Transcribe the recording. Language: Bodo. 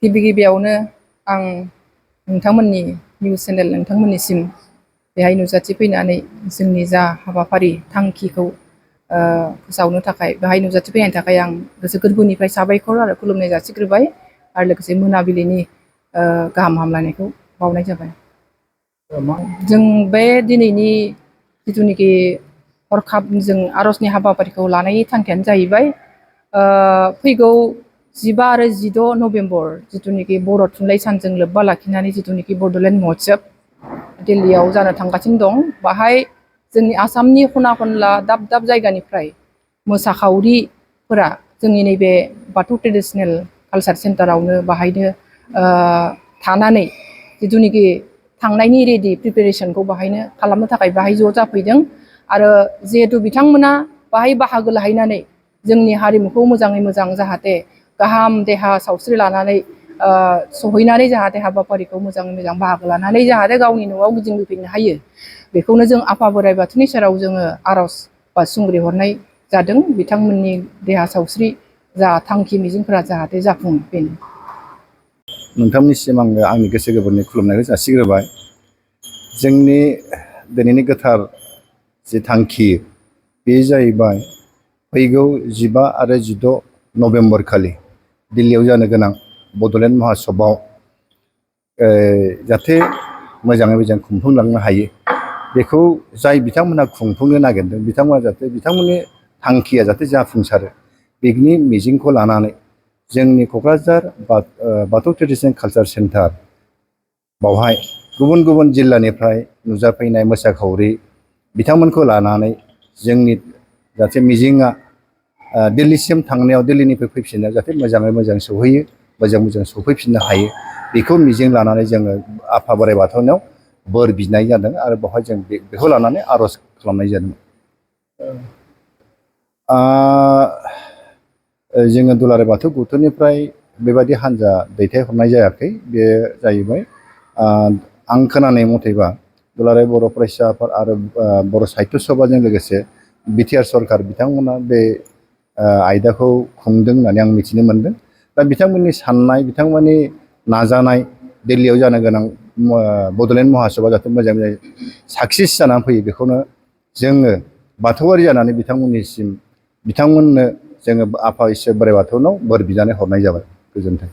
गिबि गिबियावनो आं नोंथांमोननि निउस चेनेल नोंथांमोननिसिम बेहाय नुजाथिफैनानै जोंनि जा हाबाफारि थांखिखौ फोसावनो थाखाय बेहाय नुजाथिफैनायनि थाखाय आं गोसो गोरबोनिफ्राय साबायखर आरो खुलुमनाय जासिग्रोबाय आरो लोगोसे मोनाबिलिनि गाहाम हामलायनायखौ बावनाय जाबाय। जों बे दिनैनि जिथुनिखि हरखाब जों आर'जनि हाबाफारिखौ लानायनि थांखियानो जाहैबाय फैगौ 15 आरो 16 नभेम्बर जिथुनिखि बर' थुनलाइ सानजों लोब्बा लाखिनानै जिथुनिखि बड'लेण्ड महत्सब दिल्लीयाव जानो थांगासिनो दं। बाहाय जोंनि आसामनि खना खनला दाब दाब जायगानिफ्राय मोसाखावरिफोरा जोंनि नैबे बाथौ ट्रेडिसनेल कालचार सेन्टारावनो बाहायनो थानानै जिथुनिखि थांनायनि रेडि प्रिपेरेसनखौ बाहायनो खालामनो थाखाय बाहाय ज' जाफैदों आरो जिहेतु बिथांमोना बाहाय बाहागो लाहैनानै जोंनि हारिमुखौ मोजाङै मोजां जाहाथे गाहाम देहा सावस्रि लानानै सहैनानै जाहाथे हाबाफारिखौ मोजाङै मोजां बाहागो लानानै जाहाथे गावनि न'आव गिदिंबोफिननो हायो बेखौनो जों आफा बोराइ बाथौनि सेराव जोङो आर'ज बा सुंग्रि हरनाय जादों। बिथांमोननि देहा सावस्रि जा थांखि मिजिंफोरा जाहाथे जाफुङो बेनो। नोंथांनिसिम आङो आंनि गोसो गोरबोनि खुलुमनायखौ जासिग्रोबाय। जोंनि दिनैनि गोथार जि थांखि बे जाहैबाय फैगौ 15 आरो 16 नभेम्बर खालि दिल्लीयाव जानो गोनां बड'लेण्ड महत्सबआव जाहाथे मोजाङै मोजां खुंफुंलांनो हायो बेखौ जाय बिथांमोनहा खुंफुंनो नागिरदों बिथांमोना जाहाथे बिथांमोननि थांखिया जाहाथे जाफुंसारो बेनि मिजिंखौ लानानै जोंनि क'क्राझार बाथौ ट्रेडिसनेल कालचार सेन्टार बावहाय गुबुन गुबुन जिल्लानिफ्राय नुजाफैनाय मोसाखावरि बिथांमोनखौ लानानै जोंनि जाहाथे मिजिङा दिल्लीसिम थांनायाव दिल्लीनिफ्राय फैफिननायाव जाहाथे मोजाङै मोजां सहैयो मोजां मोजां सफैफिननो हायो बेखौ मिजिं लानानै जोङो आफा बोराइ बाथौनियाव बोर बिनाय जादों आरो बेवहाय जों बेखौ लानानै आर'ज खालामनाय जादों। जोङो दुलाराय बाथौ गौथुमनिफ्राय बेबायदि हान्जा दैथायहरनाय जायाखै। बे जाहैबाय आं खोनानाय मथेबा दुलाराय बर' फरायसा आफाद आरो बर' साहित्य सभाजों लोगोसे बिटिआर सरकार बिथांमोना बे आयदाखौ खुंदों होननानै आं मिथिनो मोनदों। दा बिथांमोननि साननाय बिथांमोननि नाजानाय दिल्लीयाव जानो गोनां बड'लेण्ड महत्सबआ जाहाथे मोजाङै मोजां साक्सेस जानानै फैयो बेखौनो जोङो बाथौआरि जानानै बिथांमोननो जोङो आफा इसोर बोराइ बाथौनाव बोर बिनानै हरनाय जाबाय। गोजोन्थों।